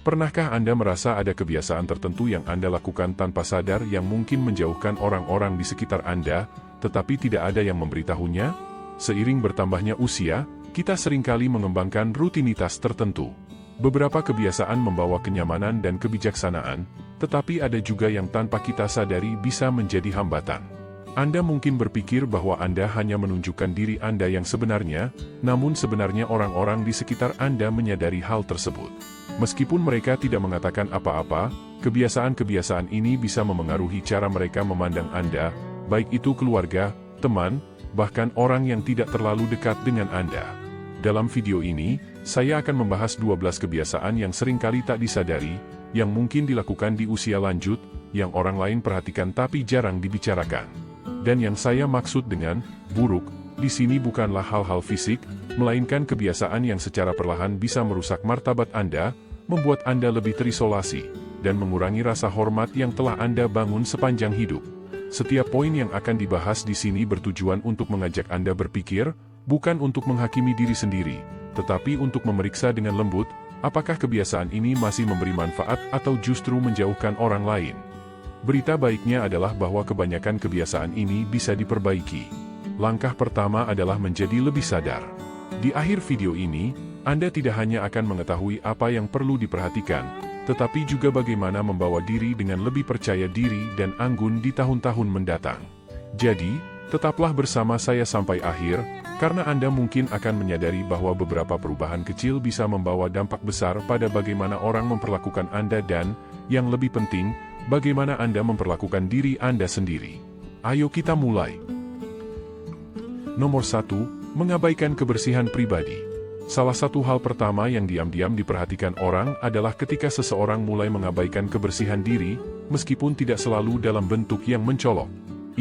Pernahkah Anda merasa ada kebiasaan tertentu yang Anda lakukan tanpa sadar yang mungkin menjauhkan orang-orang di sekitar Anda, tetapi tidak ada yang memberitahunya? Seiring bertambahnya usia, kita seringkali mengembangkan rutinitas tertentu. Beberapa kebiasaan membawa kenyamanan dan kebijaksanaan, tetapi ada juga yang tanpa kita sadari bisa menjadi hambatan. Anda mungkin berpikir bahwa Anda hanya menunjukkan diri Anda yang sebenarnya, namun sebenarnya orang-orang di sekitar Anda menyadari hal tersebut. Meskipun mereka tidak mengatakan apa-apa, kebiasaan-kebiasaan ini bisa memengaruhi cara mereka memandang Anda, baik itu keluarga, teman, bahkan orang yang tidak terlalu dekat dengan Anda. Dalam video ini, saya akan membahas 12 kebiasaan yang seringkali tak disadari, yang mungkin dilakukan di usia lanjut, yang orang lain perhatikan tapi jarang dibicarakan. Dan yang saya maksud dengan buruk, di sini bukanlah hal-hal fisik, melainkan kebiasaan yang secara perlahan bisa merusak martabat Anda, membuat Anda lebih terisolasi, dan mengurangi rasa hormat yang telah Anda bangun sepanjang hidup. Setiap poin yang akan dibahas di sini bertujuan untuk mengajak Anda berpikir, bukan untuk menghakimi diri sendiri, tetapi untuk memeriksa dengan lembut, apakah kebiasaan ini masih memberi manfaat atau justru menjauhkan orang lain. Berita baiknya adalah bahwa kebanyakan kebiasaan ini bisa diperbaiki. Langkah pertama adalah menjadi lebih sadar. Di akhir video ini, Anda tidak hanya akan mengetahui apa yang perlu diperhatikan, tetapi juga bagaimana membawa diri dengan lebih percaya diri dan anggun di tahun-tahun mendatang. Jadi, tetaplah bersama saya sampai akhir, karena Anda mungkin akan menyadari bahwa beberapa perubahan kecil bisa membawa dampak besar pada bagaimana orang memperlakukan Anda dan, yang lebih penting, bagaimana Anda memperlakukan diri Anda sendiri. Ayo kita mulai. Nomor 1, mengabaikan kebersihan pribadi. Salah satu hal pertama yang diam-diam diperhatikan orang adalah ketika seseorang mulai mengabaikan kebersihan diri, meskipun tidak selalu dalam bentuk yang mencolok.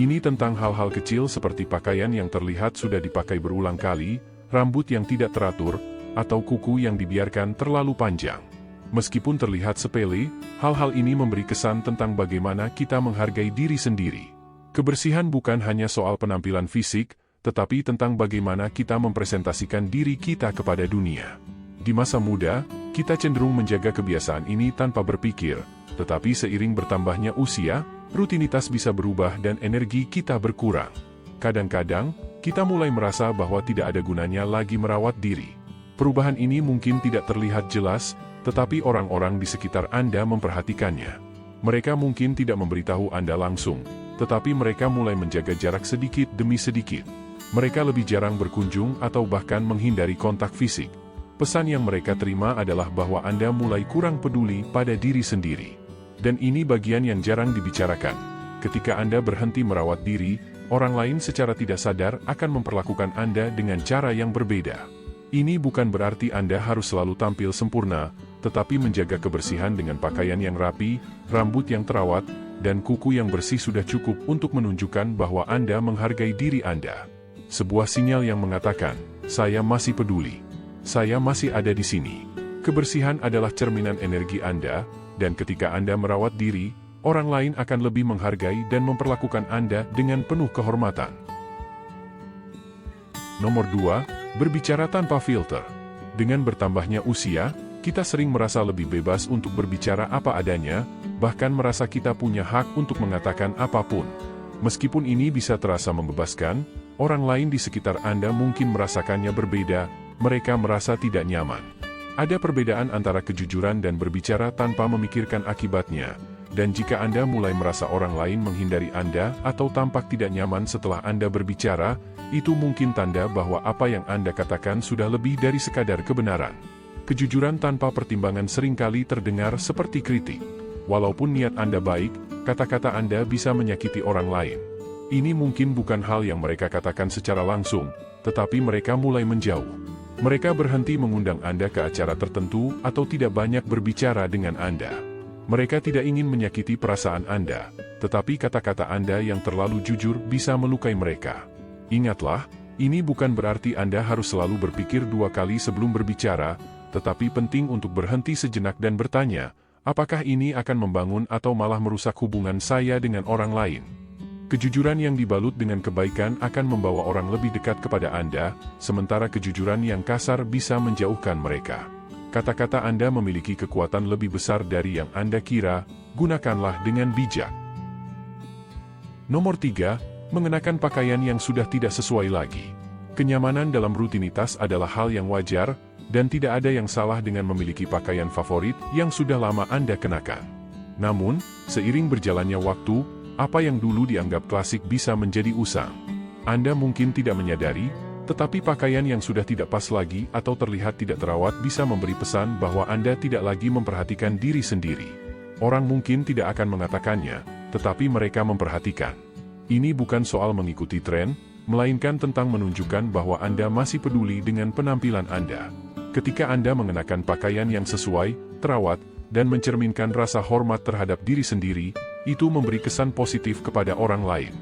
Ini tentang hal-hal kecil seperti pakaian yang terlihat sudah dipakai berulang kali, rambut yang tidak teratur, atau kuku yang dibiarkan terlalu panjang. Meskipun terlihat sepele, hal-hal ini memberi kesan tentang bagaimana kita menghargai diri sendiri. Kebersihan bukan hanya soal penampilan fisik, tetapi tentang bagaimana kita mempresentasikan diri kita kepada dunia. Di masa muda, kita cenderung menjaga kebiasaan ini tanpa berpikir, tetapi seiring bertambahnya usia, rutinitas bisa berubah dan energi kita berkurang. Kadang-kadang, kita mulai merasa bahwa tidak ada gunanya lagi merawat diri. Perubahan ini mungkin tidak terlihat jelas, tetapi orang-orang di sekitar Anda memperhatikannya. Mereka mungkin tidak memberitahu Anda langsung, tetapi mereka mulai menjaga jarak sedikit demi sedikit. Mereka lebih jarang berkunjung atau bahkan menghindari kontak fisik. Pesan yang mereka terima adalah bahwa Anda mulai kurang peduli pada diri sendiri. Dan ini bagian yang jarang dibicarakan. Ketika Anda berhenti merawat diri, orang lain secara tidak sadar akan memperlakukan Anda dengan cara yang berbeda. Ini bukan berarti Anda harus selalu tampil sempurna, tetapi menjaga kebersihan dengan pakaian yang rapi, rambut yang terawat, dan kuku yang bersih sudah cukup untuk menunjukkan bahwa Anda menghargai diri Anda. Sebuah sinyal yang mengatakan, saya masih peduli. Saya masih ada di sini. Kebersihan adalah cerminan energi Anda, dan ketika Anda merawat diri, orang lain akan lebih menghargai dan memperlakukan Anda dengan penuh kehormatan. Nomor 2, berbicara tanpa filter. Dengan bertambahnya usia, kita sering merasa lebih bebas untuk berbicara apa adanya, bahkan merasa kita punya hak untuk mengatakan apapun. Meskipun ini bisa terasa membebaskan, orang lain di sekitar Anda mungkin merasakannya berbeda, mereka merasa tidak nyaman. Ada perbedaan antara kejujuran dan berbicara tanpa memikirkan akibatnya, dan jika Anda mulai merasa orang lain menghindari Anda atau tampak tidak nyaman setelah Anda berbicara, itu mungkin tanda bahwa apa yang Anda katakan sudah lebih dari sekadar kebenaran. Kejujuran tanpa pertimbangan seringkali terdengar seperti kritik. Walaupun niat Anda baik, kata-kata Anda bisa menyakiti orang lain. Ini mungkin bukan hal yang mereka katakan secara langsung, tetapi mereka mulai menjauh. Mereka berhenti mengundang Anda ke acara tertentu atau tidak banyak berbicara dengan Anda. Mereka tidak ingin menyakiti perasaan Anda, tetapi kata-kata Anda yang terlalu jujur bisa melukai mereka. Ingatlah, ini bukan berarti Anda harus selalu berpikir dua kali sebelum berbicara, tetapi penting untuk berhenti sejenak dan bertanya, apakah ini akan membangun atau malah merusak hubungan saya dengan orang lain? Kejujuran yang dibalut dengan kebaikan akan membawa orang lebih dekat kepada Anda, sementara kejujuran yang kasar bisa menjauhkan mereka. kata-kata Anda memiliki kekuatan lebih besar dari yang Anda kira, gunakanlah dengan bijak. Nomor 3, mengenakan pakaian yang sudah tidak sesuai lagi. Kenyamanan dalam rutinitas adalah hal yang wajar, dan tidak ada yang salah dengan memiliki pakaian favorit yang sudah lama Anda kenakan. Namun, seiring berjalannya waktu, apa yang dulu dianggap klasik bisa menjadi usang. Anda mungkin tidak menyadari, tetapi pakaian yang sudah tidak pas lagi atau terlihat tidak terawat bisa memberi pesan bahwa Anda tidak lagi memperhatikan diri sendiri. Orang mungkin tidak akan mengatakannya, tetapi mereka memperhatikan. Ini bukan soal mengikuti tren, melainkan tentang menunjukkan bahwa Anda masih peduli dengan penampilan Anda. Ketika Anda mengenakan pakaian yang sesuai, terawat, dan mencerminkan rasa hormat terhadap diri sendiri, itu memberi kesan positif kepada orang lain.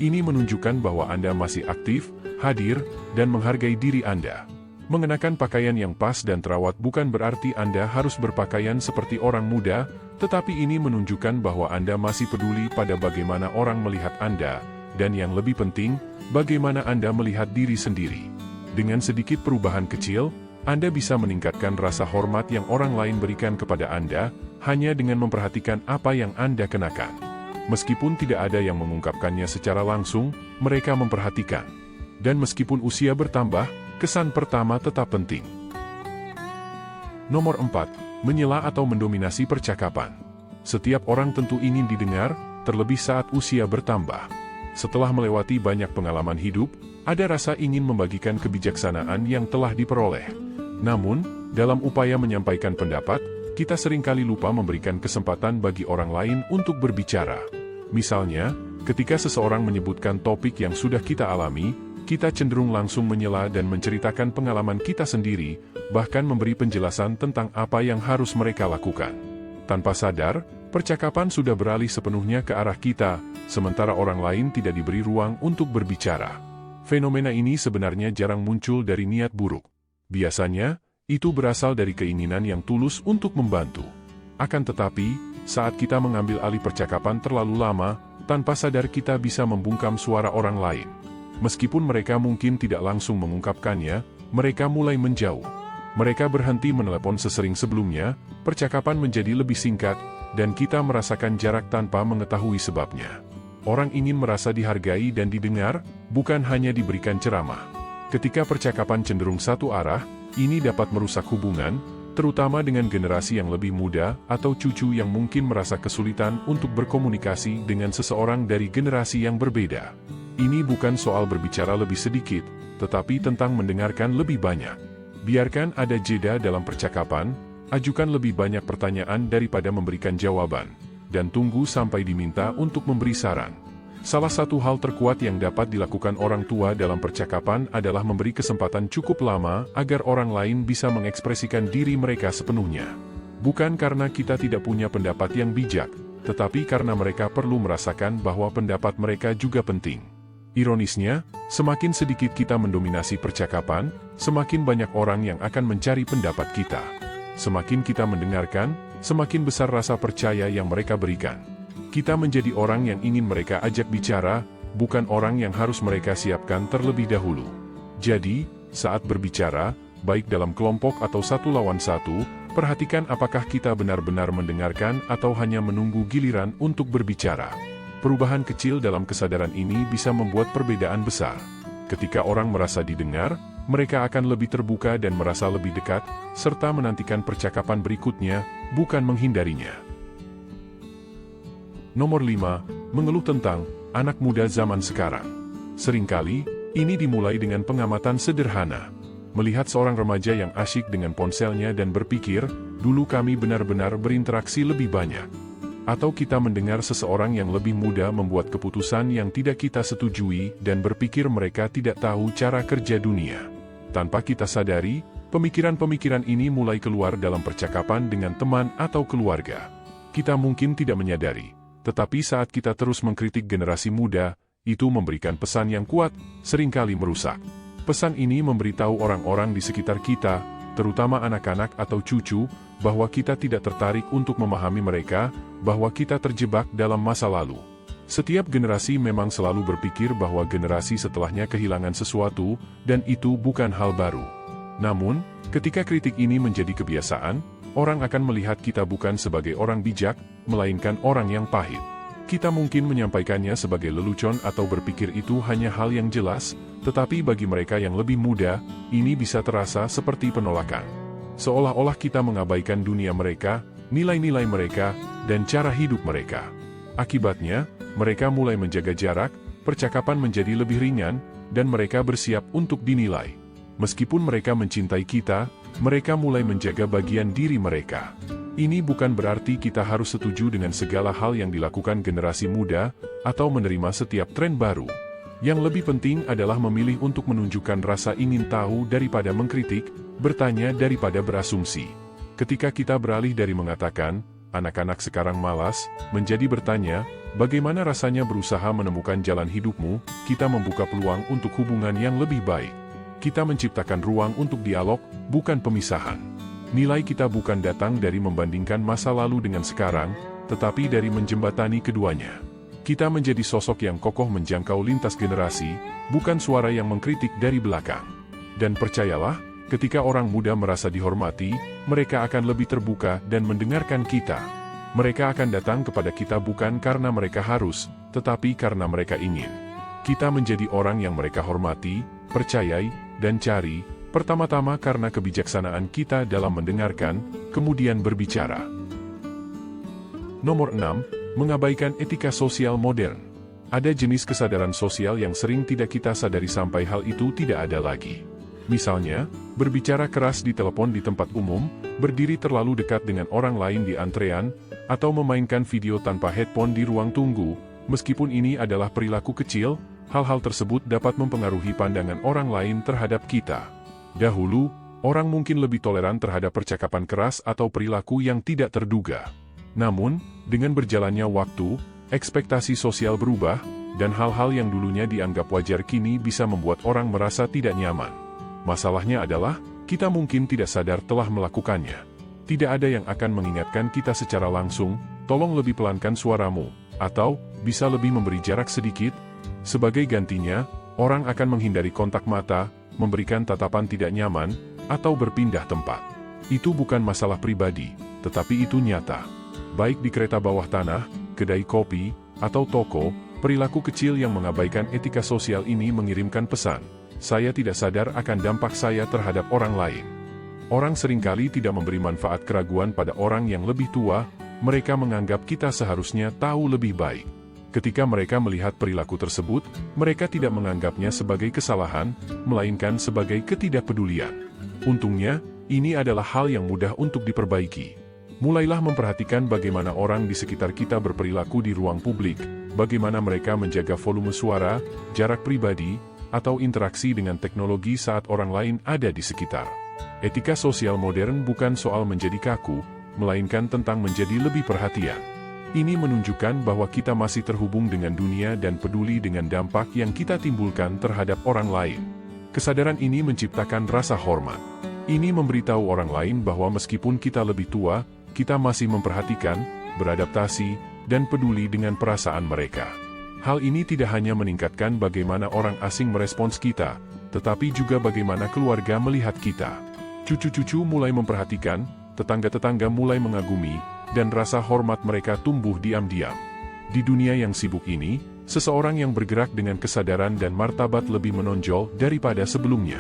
Ini menunjukkan bahwa Anda masih aktif, hadir, dan menghargai diri Anda. Mengenakan pakaian yang pas dan terawat bukan berarti Anda harus berpakaian seperti orang muda, tetapi ini menunjukkan bahwa Anda masih peduli pada bagaimana orang melihat Anda, dan yang lebih penting, bagaimana Anda melihat diri sendiri. Dengan sedikit perubahan kecil, Anda bisa meningkatkan rasa hormat yang orang lain berikan kepada Anda, hanya dengan memperhatikan apa yang Anda kenakan. Meskipun tidak ada yang mengungkapkannya secara langsung, mereka memperhatikan. Dan meskipun usia bertambah, kesan pertama tetap penting. Nomor 4, menyela atau mendominasi percakapan. Setiap orang tentu ingin didengar, terlebih saat usia bertambah. Setelah melewati banyak pengalaman hidup, ada rasa ingin membagikan kebijaksanaan yang telah diperoleh. Namun, dalam upaya menyampaikan pendapat, kita seringkali lupa memberikan kesempatan bagi orang lain untuk berbicara. Misalnya, ketika seseorang menyebutkan topik yang sudah kita alami, kita cenderung langsung menyela dan menceritakan pengalaman kita sendiri, bahkan memberi penjelasan tentang apa yang harus mereka lakukan. Tanpa sadar, percakapan sudah beralih sepenuhnya ke arah kita, sementara orang lain tidak diberi ruang untuk berbicara. Fenomena ini sebenarnya jarang muncul dari niat buruk. Biasanya, itu berasal dari keinginan yang tulus untuk membantu. Akan tetapi, saat kita mengambil alih percakapan terlalu lama, tanpa sadar kita bisa membungkam suara orang lain. Meskipun mereka mungkin tidak langsung mengungkapkannya, mereka mulai menjauh. Mereka berhenti menelepon sesering sebelumnya, percakapan menjadi lebih singkat, dan kita merasakan jarak tanpa mengetahui sebabnya. Orang ingin merasa dihargai dan didengar, bukan hanya diberikan ceramah. Ketika percakapan cenderung satu arah, ini dapat merusak hubungan, terutama dengan generasi yang lebih muda atau cucu yang mungkin merasa kesulitan untuk berkomunikasi dengan seseorang dari generasi yang berbeda. Ini bukan soal berbicara lebih sedikit, tetapi tentang mendengarkan lebih banyak. Biarkan ada jeda dalam percakapan, ajukan lebih banyak pertanyaan daripada memberikan jawaban, dan tunggu sampai diminta untuk memberi saran. Salah satu hal terkuat yang dapat dilakukan orang tua dalam percakapan adalah memberi kesempatan cukup lama agar orang lain bisa mengekspresikan diri mereka sepenuhnya. Bukan karena kita tidak punya pendapat yang bijak, tetapi karena mereka perlu merasakan bahwa pendapat mereka juga penting. Ironisnya, semakin sedikit kita mendominasi percakapan, semakin banyak orang yang akan mencari pendapat kita. Semakin kita mendengarkan, semakin besar rasa percaya yang mereka berikan. Kita menjadi orang yang ingin mereka ajak bicara, bukan orang yang harus mereka siapkan terlebih dahulu. Jadi, saat berbicara, baik dalam kelompok atau satu lawan satu, perhatikan apakah kita benar-benar mendengarkan atau hanya menunggu giliran untuk berbicara. Perubahan kecil dalam kesadaran ini bisa membuat perbedaan besar. Ketika orang merasa didengar, mereka akan lebih terbuka dan merasa lebih dekat, serta menantikan percakapan berikutnya, bukan menghindarinya. Nomor 5, mengeluh tentang anak muda zaman sekarang. Seringkali, ini dimulai dengan pengamatan sederhana. Melihat seorang remaja yang asyik dengan ponselnya dan berpikir, dulu kami benar-benar berinteraksi lebih banyak. Atau kita mendengar seseorang yang lebih muda membuat keputusan yang tidak kita setujui dan berpikir mereka tidak tahu cara kerja dunia. Tanpa kita sadari, pemikiran-pemikiran ini mulai keluar dalam percakapan dengan teman atau keluarga. Kita mungkin tidak menyadari. Tetapi saat kita terus mengkritik generasi muda, itu memberikan pesan yang kuat, seringkali merusak. Pesan ini memberitahu orang-orang di sekitar kita, terutama anak-anak atau cucu, bahwa kita tidak tertarik untuk memahami mereka, bahwa kita terjebak dalam masa lalu. Setiap generasi memang selalu berpikir bahwa generasi setelahnya kehilangan sesuatu, dan itu bukan hal baru. Namun, Ketika kritik ini menjadi kebiasaan, orang akan melihat kita bukan sebagai orang bijak, melainkan orang yang pahit. Kita mungkin menyampaikannya sebagai lelucon atau berpikir itu hanya hal yang jelas, tetapi bagi mereka yang lebih muda, ini bisa terasa seperti penolakan. Seolah-olah kita mengabaikan dunia mereka, nilai-nilai mereka, dan cara hidup mereka. Akibatnya, mereka mulai menjaga jarak, percakapan menjadi lebih ringan, dan mereka bersiap untuk dinilai. Meskipun mereka mencintai kita, mereka mulai menjaga bagian diri mereka. Ini bukan berarti kita harus setuju dengan segala hal yang dilakukan generasi muda, atau menerima setiap tren baru. Yang lebih penting adalah memilih untuk menunjukkan rasa ingin tahu daripada mengkritik, bertanya daripada berasumsi. Ketika kita beralih dari mengatakan, anak-anak sekarang malas, menjadi bertanya, bagaimana rasanya berusaha menemukan jalan hidupmu, kita membuka peluang untuk hubungan yang lebih baik. Kita menciptakan ruang untuk dialog, bukan pemisahan. Nilai kita bukan datang dari membandingkan masa lalu dengan sekarang, tetapi dari menjembatani keduanya. Kita menjadi sosok yang kokoh menjangkau lintas generasi, bukan suara yang mengkritik dari belakang. Dan percayalah, ketika orang muda merasa dihormati, mereka akan lebih terbuka dan mendengarkan kita. Mereka akan datang kepada kita bukan karena mereka harus, tetapi karena mereka ingin. Kita menjadi orang yang mereka hormati, percayai, dan cari, pertama-tama karena kebijaksanaan kita dalam mendengarkan, kemudian berbicara. Nomor 6. Mengabaikan etika sosial modern. Ada jenis kesadaran sosial yang sering tidak kita sadari sampai hal itu tidak ada lagi. Misalnya, berbicara keras di telepon di tempat umum, berdiri terlalu dekat dengan orang lain di antrean, atau memainkan video tanpa headphone di ruang tunggu. Meskipun ini adalah perilaku kecil, hal-hal tersebut dapat mempengaruhi pandangan orang lain terhadap kita. Dahulu, orang mungkin lebih toleran terhadap percakapan keras atau perilaku yang tidak terduga. Namun, dengan berjalannya waktu, ekspektasi sosial berubah, dan hal-hal yang dulunya dianggap wajar kini bisa membuat orang merasa tidak nyaman. Masalahnya adalah, kita mungkin tidak sadar telah melakukannya. Tidak ada yang akan mengingatkan kita secara langsung, tolong lebih pelankan suaramu, atau, bisa lebih memberi jarak sedikit. Sebagai gantinya, orang akan menghindari kontak mata, memberikan tatapan tidak nyaman, atau berpindah tempat. Itu bukan masalah pribadi, tetapi itu nyata. Baik di kereta bawah tanah, kedai kopi, atau toko, perilaku kecil yang mengabaikan etika sosial ini mengirimkan pesan. Saya tidak sadar akan dampak saya terhadap orang lain. Orang seringkali tidak memberi manfaat keraguan pada orang yang lebih tua, mereka menganggap kita seharusnya tahu lebih baik. Ketika mereka melihat perilaku tersebut, mereka tidak menganggapnya sebagai kesalahan, melainkan sebagai ketidakpedulian. Untungnya, ini adalah hal yang mudah untuk diperbaiki. Mulailah memperhatikan bagaimana orang di sekitar kita berperilaku di ruang publik, bagaimana mereka menjaga volume suara, jarak pribadi, atau interaksi dengan teknologi saat orang lain ada di sekitar. Etika sosial modern bukan soal menjadi kaku, melainkan tentang menjadi lebih perhatian. Ini menunjukkan bahwa kita masih terhubung dengan dunia dan peduli dengan dampak yang kita timbulkan terhadap orang lain. Kesadaran ini menciptakan rasa hormat. Ini memberitahu orang lain bahwa meskipun kita lebih tua, kita masih memperhatikan, beradaptasi, dan peduli dengan perasaan mereka. Hal ini tidak hanya meningkatkan bagaimana orang asing merespons kita, tetapi juga bagaimana keluarga melihat kita. Cucu-cucu mulai memperhatikan, tetangga-tetangga mulai mengagumi, dan rasa hormat mereka tumbuh diam-diam. Di dunia yang sibuk ini, seseorang yang bergerak dengan kesadaran dan martabat lebih menonjol daripada sebelumnya.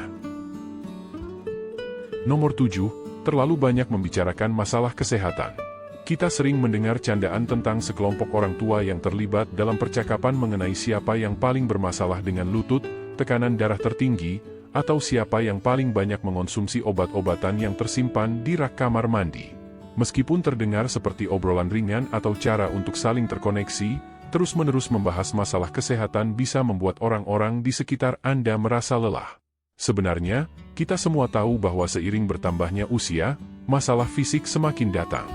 Nomor 7, terlalu banyak membicarakan masalah kesehatan. Kita sering mendengar candaan tentang sekelompok orang tua yang terlibat dalam percakapan mengenai siapa yang paling bermasalah dengan lutut, tekanan darah tertinggi, atau siapa yang paling banyak mengonsumsi obat-obatan yang tersimpan di rak kamar mandi. Meskipun terdengar seperti obrolan ringan atau cara untuk saling terkoneksi, terus-menerus membahas masalah kesehatan bisa membuat orang-orang di sekitar Anda merasa lelah. Sebenarnya, kita semua tahu bahwa seiring bertambahnya usia, masalah fisik semakin datang.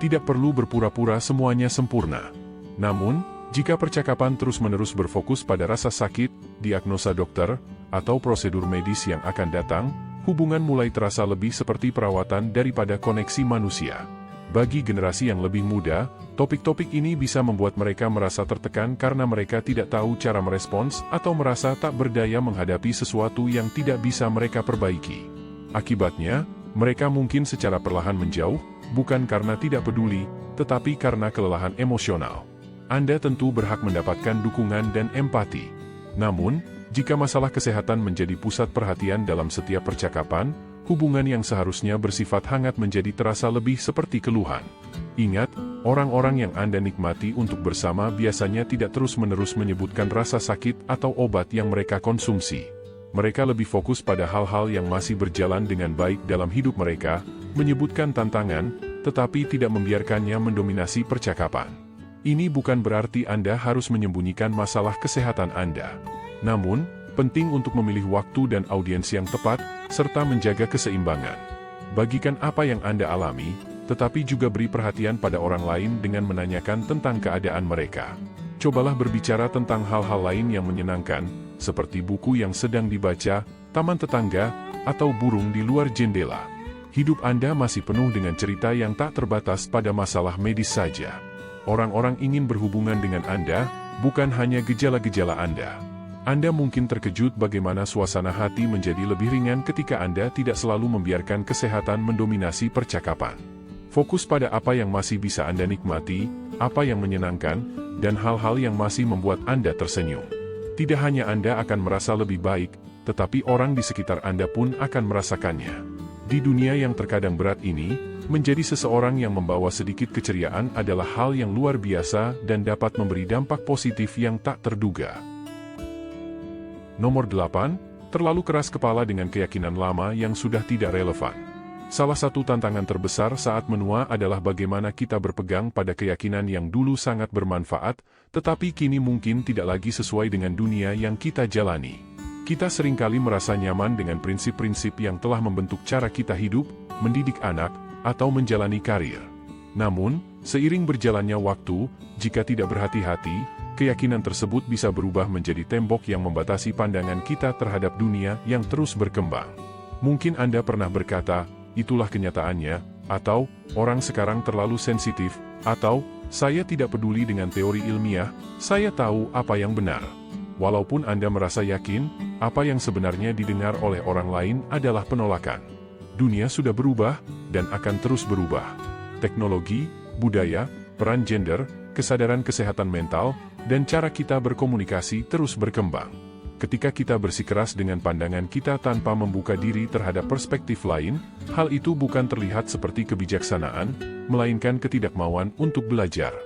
Tidak perlu berpura-pura semuanya sempurna. Namun, jika percakapan terus-menerus berfokus pada rasa sakit, diagnosa dokter, atau prosedur medis yang akan datang, hubungan mulai terasa lebih seperti perawatan daripada koneksi manusia. Bagi generasi yang lebih muda, topik-topik ini bisa membuat mereka merasa tertekan karena mereka tidak tahu cara merespons atau merasa tak berdaya menghadapi sesuatu yang tidak bisa mereka perbaiki. Akibatnya, Mereka mungkin secara perlahan menjauh, bukan karena tidak peduli, tetapi karena kelelahan emosional. Anda tentu berhak mendapatkan dukungan dan empati. Namun, jika masalah kesehatan menjadi pusat perhatian dalam setiap percakapan, hubungan yang seharusnya bersifat hangat menjadi terasa lebih seperti keluhan. Ingat, orang-orang yang Anda nikmati untuk bersama biasanya tidak terus-menerus menyebutkan rasa sakit atau obat yang mereka konsumsi. Mereka lebih fokus pada hal-hal yang masih berjalan dengan baik dalam hidup mereka, menyebutkan tantangan, tetapi tidak membiarkannya mendominasi percakapan. Ini bukan berarti Anda harus menyembunyikan masalah kesehatan Anda. Namun, penting untuk memilih waktu dan audiens yang tepat, serta menjaga keseimbangan. Bagikan apa yang Anda alami, tetapi juga beri perhatian pada orang lain dengan menanyakan tentang keadaan mereka. Cobalah berbicara tentang hal-hal lain yang menyenangkan, seperti buku yang sedang dibaca, taman tetangga, atau burung di luar jendela. Hidup Anda masih penuh dengan cerita yang tak terbatas pada masalah medis saja. Orang-orang ingin berhubungan dengan Anda, bukan hanya gejala-gejala Anda. Anda mungkin terkejut bagaimana suasana hati menjadi lebih ringan ketika Anda tidak selalu membiarkan kesehatan mendominasi percakapan. Fokus pada apa yang masih bisa Anda nikmati, apa yang menyenangkan, dan hal-hal yang masih membuat Anda tersenyum. Tidak hanya Anda akan merasa lebih baik, tetapi orang di sekitar Anda pun akan merasakannya. Di dunia yang terkadang berat ini, menjadi seseorang yang membawa sedikit keceriaan adalah hal yang luar biasa dan dapat memberi dampak positif yang tak terduga. Nomor 8, terlalu keras kepala dengan keyakinan lama yang sudah tidak relevan. Salah satu tantangan terbesar saat menua adalah bagaimana kita berpegang pada keyakinan yang dulu sangat bermanfaat, tetapi kini mungkin tidak lagi sesuai dengan dunia yang kita jalani. Kita seringkali merasa nyaman dengan prinsip-prinsip yang telah membentuk cara kita hidup, mendidik anak, atau menjalani karir. Namun, seiring berjalannya waktu, jika tidak berhati-hati, keyakinan tersebut bisa berubah menjadi tembok yang membatasi pandangan kita terhadap dunia yang terus berkembang. Mungkin Anda pernah berkata, itulah kenyataannya, atau, orang sekarang terlalu sensitif, atau, saya tidak peduli dengan teori ilmiah, saya tahu apa yang benar. Walaupun Anda merasa yakin, apa yang sebenarnya didengar oleh orang lain adalah penolakan. Dunia sudah berubah, dan akan terus berubah. Teknologi, budaya, peran gender, kesadaran kesehatan mental, dan cara kita berkomunikasi terus berkembang. Ketika kita bersikeras dengan pandangan kita tanpa membuka diri terhadap perspektif lain, hal itu bukan terlihat seperti kebijaksanaan, melainkan ketidakmauan untuk belajar.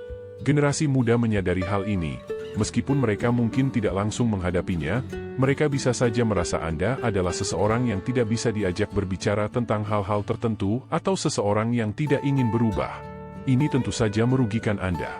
Generasi muda menyadari hal ini, meskipun mereka mungkin tidak langsung menghadapinya, mereka bisa saja merasa Anda adalah seseorang yang tidak bisa diajak berbicara tentang hal-hal tertentu atau seseorang yang tidak ingin berubah. Ini tentu saja merugikan Anda.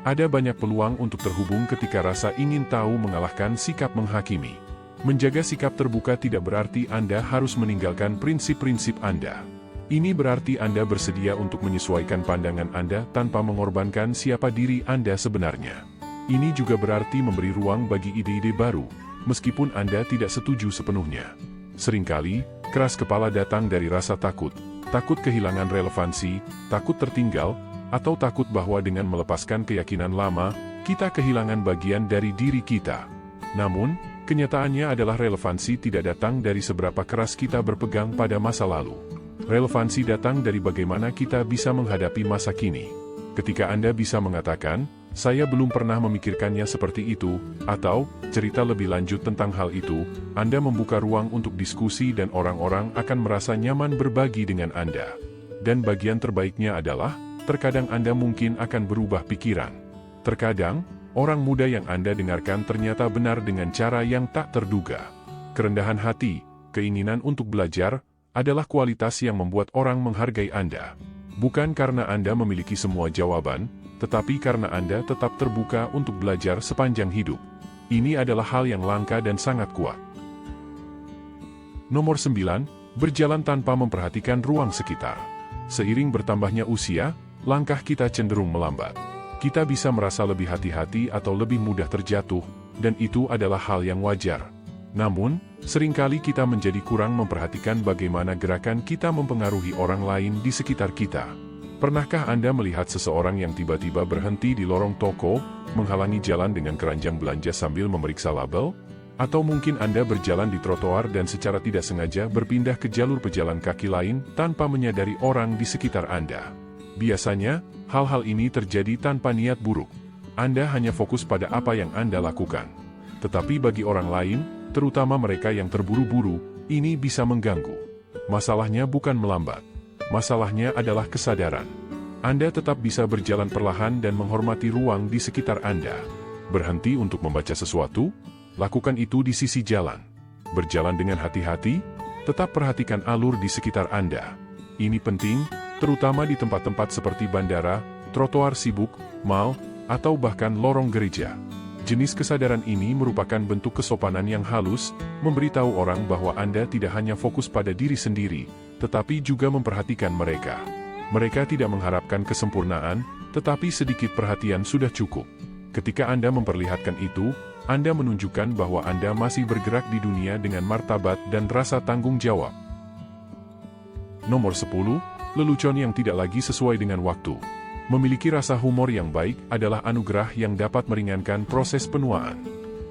Ada banyak peluang untuk terhubung ketika rasa ingin tahu mengalahkan sikap menghakimi. Menjaga sikap terbuka tidak berarti Anda harus meninggalkan prinsip-prinsip Anda. Ini berarti Anda bersedia untuk menyesuaikan pandangan Anda tanpa mengorbankan siapa diri Anda sebenarnya. Ini juga berarti memberi ruang bagi ide-ide baru, meskipun Anda tidak setuju sepenuhnya. Seringkali, keras kepala datang dari rasa takut kehilangan relevansi, takut tertinggal, atau takut bahwa dengan melepaskan keyakinan lama, kita kehilangan bagian dari diri kita. Namun, kenyataannya adalah relevansi tidak datang dari seberapa keras kita berpegang pada masa lalu. Relevansi datang dari bagaimana kita bisa menghadapi masa kini. Ketika Anda bisa mengatakan, saya belum pernah memikirkannya seperti itu, atau cerita lebih lanjut tentang hal itu, Anda membuka ruang untuk diskusi dan orang-orang akan merasa nyaman berbagi dengan Anda. Dan bagian terbaiknya adalah, terkadang Anda mungkin akan berubah pikiran. Terkadang, orang muda yang Anda dengarkan ternyata benar dengan cara yang tak terduga. Kerendahan hati, keinginan untuk belajar, adalah kualitas yang membuat orang menghargai Anda. Bukan karena Anda memiliki semua jawaban, tetapi karena Anda tetap terbuka untuk belajar sepanjang hidup. Ini adalah hal yang langka dan sangat kuat. Nomor 9, berjalan tanpa memperhatikan ruang sekitar. Seiring bertambahnya usia, langkah kita cenderung melambat. Kita bisa merasa lebih hati-hati atau lebih mudah terjatuh, dan itu adalah hal yang wajar. Namun, seringkali kita menjadi kurang memperhatikan bagaimana gerakan kita mempengaruhi orang lain di sekitar kita. Pernahkah Anda melihat seseorang yang tiba-tiba berhenti di lorong toko, menghalangi jalan dengan keranjang belanja sambil memeriksa label? Atau mungkin Anda berjalan di trotoar dan secara tidak sengaja berpindah ke jalur pejalan kaki lain tanpa menyadari orang di sekitar Anda. Biasanya, hal-hal ini terjadi tanpa niat buruk. Anda hanya fokus pada apa yang Anda lakukan. Tetapi bagi orang lain, terutama mereka yang terburu-buru, ini bisa mengganggu. Masalahnya bukan melambat. Masalahnya adalah kesadaran. Anda tetap bisa berjalan perlahan dan menghormati ruang di sekitar Anda. Berhenti untuk membaca sesuatu? Lakukan itu di sisi jalan. Berjalan dengan hati-hati, tetap perhatikan alur di sekitar Anda. Ini penting, terutama di tempat-tempat seperti bandara, trotoar sibuk, mal, atau bahkan lorong gereja. Jenis kesadaran ini merupakan bentuk kesopanan yang halus, memberitahu orang bahwa Anda tidak hanya fokus pada diri sendiri, tetapi juga memperhatikan mereka. Mereka tidak mengharapkan kesempurnaan, tetapi sedikit perhatian sudah cukup. Ketika Anda memperlihatkan itu, Anda menunjukkan bahwa Anda masih bergerak di dunia dengan martabat dan rasa tanggung jawab. Nomor 10, lelucon yang tidak lagi sesuai dengan waktu. Memiliki rasa humor yang baik adalah anugerah yang dapat meringankan proses penuaan.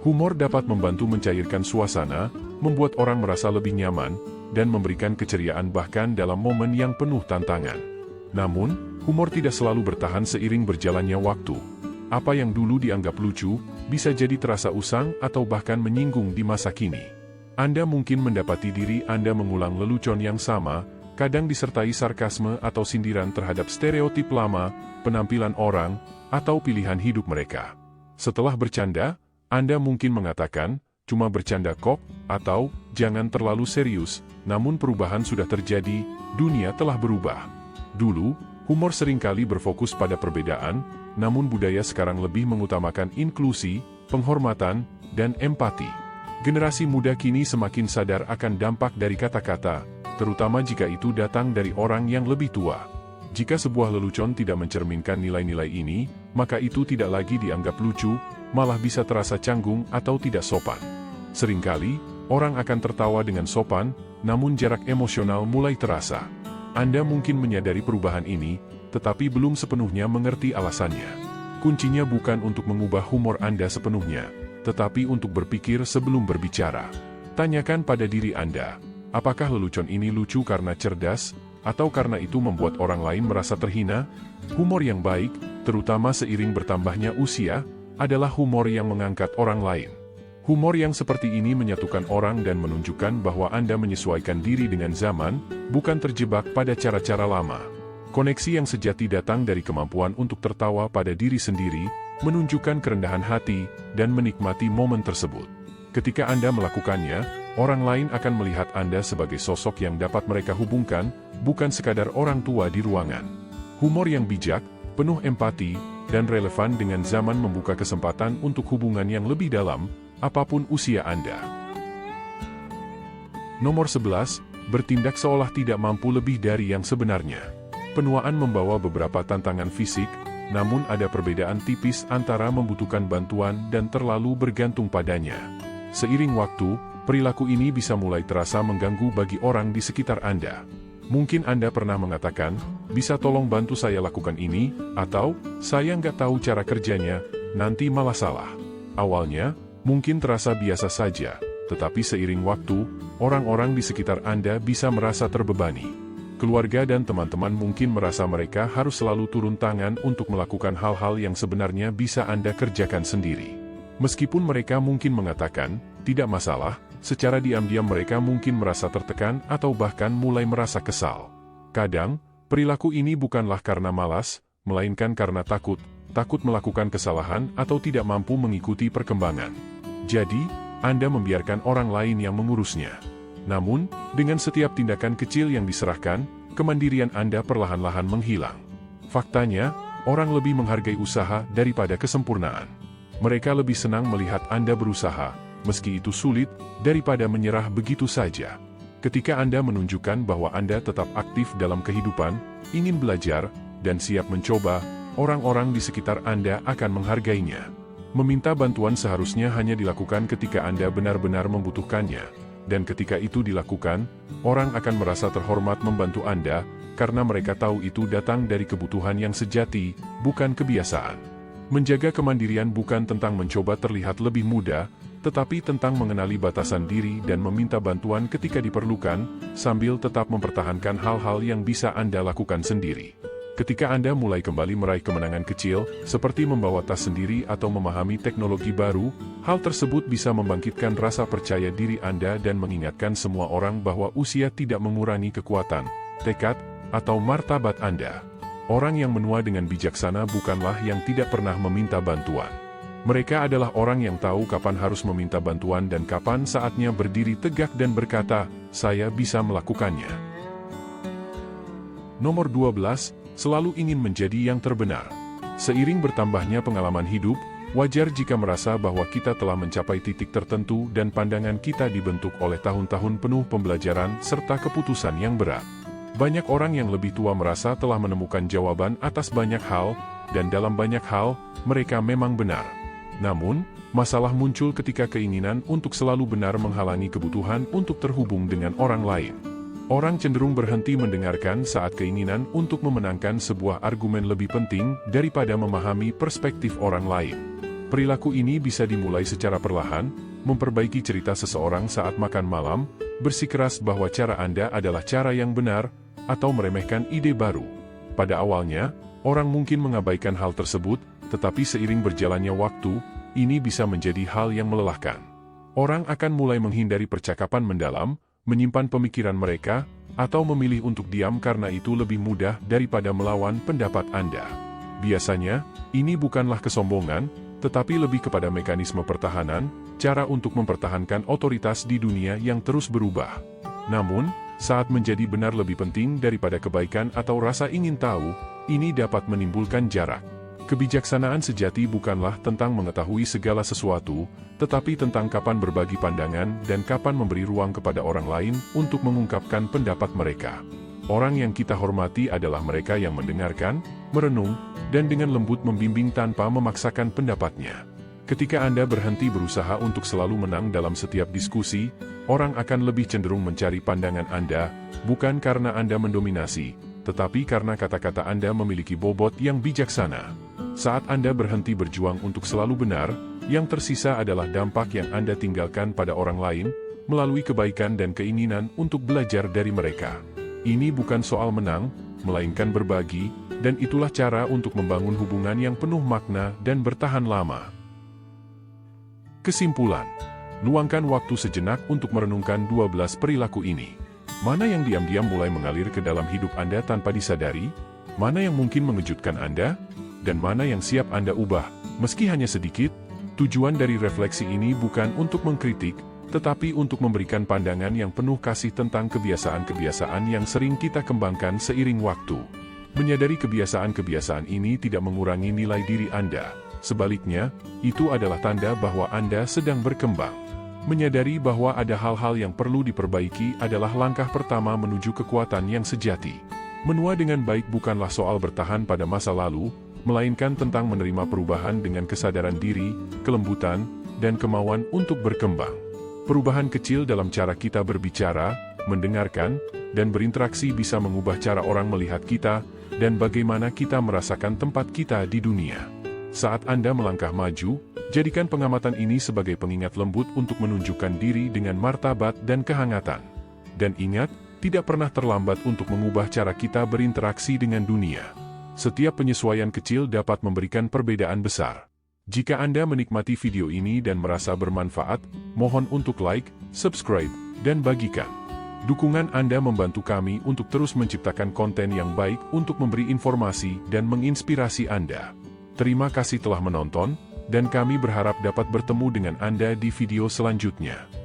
Humor dapat membantu mencairkan suasana, membuat orang merasa lebih nyaman, dan memberikan keceriaan bahkan dalam momen yang penuh tantangan. Namun, humor tidak selalu bertahan seiring berjalannya waktu. Apa yang dulu dianggap lucu, bisa jadi terasa usang atau bahkan menyinggung di masa kini. Anda mungkin mendapati diri Anda mengulang lelucon yang sama, kadang disertai sarkasme atau sindiran terhadap stereotip lama, penampilan orang, atau pilihan hidup mereka. Setelah bercanda, Anda mungkin mengatakan, "Cuma bercanda kok," atau "Jangan terlalu serius," namun perubahan sudah terjadi, dunia telah berubah. Dulu, humor seringkali berfokus pada perbedaan, namun budaya sekarang lebih mengutamakan inklusi, penghormatan, dan empati. Generasi muda kini semakin sadar akan dampak dari kata-kata, terutama jika itu datang dari orang yang lebih tua. Jika sebuah lelucon tidak mencerminkan nilai-nilai ini, maka itu tidak lagi dianggap lucu, malah bisa terasa canggung atau tidak sopan. Seringkali, orang akan tertawa dengan sopan, namun jarak emosional mulai terasa. Anda mungkin menyadari perubahan ini, tetapi belum sepenuhnya mengerti alasannya. Kuncinya bukan untuk mengubah humor Anda sepenuhnya, tetapi untuk berpikir sebelum berbicara. Tanyakan pada diri Anda, apakah lelucon ini lucu karena cerdas, atau karena itu membuat orang lain merasa terhina? Humor yang baik, terutama seiring bertambahnya usia, adalah humor yang mengangkat orang lain. Humor yang seperti ini menyatukan orang dan menunjukkan bahwa Anda menyesuaikan diri dengan zaman, bukan terjebak pada cara-cara lama. Koneksi yang sejati datang dari kemampuan untuk tertawa pada diri sendiri, menunjukkan kerendahan hati, dan menikmati momen tersebut. Ketika Anda melakukannya, orang lain akan melihat Anda sebagai sosok yang dapat mereka hubungkan, bukan sekadar orang tua di ruangan. Humor yang bijak, penuh empati, dan relevan dengan zaman membuka kesempatan untuk hubungan yang lebih dalam, apapun usia Anda. Nomor 11, bertindak seolah tidak mampu lebih dari yang sebenarnya. Penuaan membawa beberapa tantangan fisik, namun ada perbedaan tipis antara membutuhkan bantuan dan terlalu bergantung padanya. Seiring waktu, perilaku ini bisa mulai terasa mengganggu bagi orang di sekitar Anda. Mungkin Anda pernah mengatakan, "Bisa tolong bantu saya lakukan ini," atau "Saya nggak tahu cara kerjanya, nanti malah salah." Awalnya, mungkin terasa biasa saja, tetapi seiring waktu, orang-orang di sekitar Anda bisa merasa terbebani. Keluarga dan teman-teman mungkin merasa mereka harus selalu turun tangan untuk melakukan hal-hal yang sebenarnya bisa Anda kerjakan sendiri. Meskipun mereka mungkin mengatakan, "Tidak masalah," secara diam-diam mereka mungkin merasa tertekan atau bahkan mulai merasa kesal. Kadang, perilaku ini bukanlah karena malas, melainkan karena takut melakukan kesalahan atau tidak mampu mengikuti perkembangan. Jadi, Anda membiarkan orang lain yang mengurusnya. Namun, dengan setiap tindakan kecil yang diserahkan, kemandirian Anda perlahan-lahan menghilang. Faktanya, orang lebih menghargai usaha daripada kesempurnaan. Mereka lebih senang melihat Anda berusaha, meski itu sulit, daripada menyerah begitu saja. Ketika Anda menunjukkan bahwa Anda tetap aktif dalam kehidupan, ingin belajar, dan siap mencoba, orang-orang di sekitar Anda akan menghargainya. Meminta bantuan seharusnya hanya dilakukan ketika Anda benar-benar membutuhkannya. Dan ketika itu dilakukan, orang akan merasa terhormat membantu Anda, karena mereka tahu itu datang dari kebutuhan yang sejati, bukan kebiasaan. Menjaga kemandirian bukan tentang mencoba terlihat lebih muda, tetapi tentang mengenali batasan diri dan meminta bantuan ketika diperlukan, sambil tetap mempertahankan hal-hal yang bisa Anda lakukan sendiri. Ketika Anda mulai kembali meraih kemenangan kecil, seperti membawa tas sendiri atau memahami teknologi baru, hal tersebut bisa membangkitkan rasa percaya diri Anda dan mengingatkan semua orang bahwa usia tidak mengurangi kekuatan, tekad, atau martabat Anda. Orang yang menua dengan bijaksana bukanlah yang tidak pernah meminta bantuan. Mereka adalah orang yang tahu kapan harus meminta bantuan dan kapan saatnya berdiri tegak dan berkata, "Saya bisa melakukannya." Nomor 12, selalu ingin menjadi yang terbenar. Seiring bertambahnya pengalaman hidup, wajar jika merasa bahwa kita telah mencapai titik tertentu dan pandangan kita dibentuk oleh tahun-tahun penuh pembelajaran serta keputusan yang berat. Banyak orang yang lebih tua merasa telah menemukan jawaban atas banyak hal, dan dalam banyak hal, mereka memang benar. Namun, masalah muncul ketika keinginan untuk selalu benar menghalangi kebutuhan untuk terhubung dengan orang lain. Orang cenderung berhenti mendengarkan saat keinginan untuk memenangkan sebuah argumen lebih penting daripada memahami perspektif orang lain. Perilaku ini bisa dimulai secara perlahan, memperbaiki cerita seseorang saat makan malam, bersikeras bahwa cara Anda adalah cara yang benar, atau meremehkan ide baru. Pada awalnya, orang mungkin mengabaikan hal tersebut, tetapi seiring berjalannya waktu, ini bisa menjadi hal yang melelahkan. Orang akan mulai menghindari percakapan mendalam, menyimpan pemikiran mereka, atau memilih untuk diam karena itu lebih mudah daripada melawan pendapat Anda. Biasanya, ini bukanlah kesombongan, tetapi lebih kepada mekanisme pertahanan, cara untuk mempertahankan otoritas di dunia yang terus berubah. Namun, saat menjadi benar lebih penting daripada kebaikan atau rasa ingin tahu, ini dapat menimbulkan jarak. Kebijaksanaan sejati bukanlah tentang mengetahui segala sesuatu, tetapi tentang kapan berbagi pandangan dan kapan memberi ruang kepada orang lain untuk mengungkapkan pendapat mereka. Orang yang kita hormati adalah mereka yang mendengarkan, merenung, dan dengan lembut membimbing tanpa memaksakan pendapatnya. Ketika Anda berhenti berusaha untuk selalu menang dalam setiap diskusi, orang akan lebih cenderung mencari pandangan Anda, bukan karena Anda mendominasi, tetapi karena kata-kata Anda memiliki bobot yang bijaksana. Saat Anda berhenti berjuang untuk selalu benar, yang tersisa adalah dampak yang Anda tinggalkan pada orang lain, melalui kebaikan dan keinginan untuk belajar dari mereka. Ini bukan soal menang, melainkan berbagi, dan itulah cara untuk membangun hubungan yang penuh makna dan bertahan lama. Kesimpulan: luangkan waktu sejenak untuk merenungkan 12 perilaku ini. Mana yang diam-diam mulai mengalir ke dalam hidup Anda tanpa disadari? Mana yang mungkin mengejutkan Anda? Dan mana yang siap Anda ubah, meski hanya sedikit? Tujuan dari refleksi ini bukan untuk mengkritik, tetapi untuk memberikan pandangan yang penuh kasih tentang kebiasaan-kebiasaan yang sering kita kembangkan seiring waktu. Menyadari kebiasaan-kebiasaan ini tidak mengurangi nilai diri Anda. Sebaliknya, itu adalah tanda bahwa Anda sedang berkembang. Menyadari bahwa ada hal-hal yang perlu diperbaiki adalah langkah pertama menuju kekuatan yang sejati. Menua dengan baik bukanlah soal bertahan pada masa lalu, melainkan tentang menerima perubahan dengan kesadaran diri, kelembutan, dan kemauan untuk berkembang. Perubahan kecil dalam cara kita berbicara, mendengarkan, dan berinteraksi bisa mengubah cara orang melihat kita, dan bagaimana kita merasakan tempat kita di dunia. Saat Anda melangkah maju, jadikan pengamatan ini sebagai pengingat lembut untuk menunjukkan diri dengan martabat dan kehangatan. Dan ingat, tidak pernah terlambat untuk mengubah cara kita berinteraksi dengan dunia. Setiap penyesuaian kecil dapat memberikan perbedaan besar. Jika Anda menikmati video ini dan merasa bermanfaat, mohon untuk like, subscribe, dan bagikan. Dukungan Anda membantu kami untuk terus menciptakan konten yang baik untuk memberi informasi dan menginspirasi Anda. Terima kasih telah menonton, dan kami berharap dapat bertemu dengan Anda di video selanjutnya.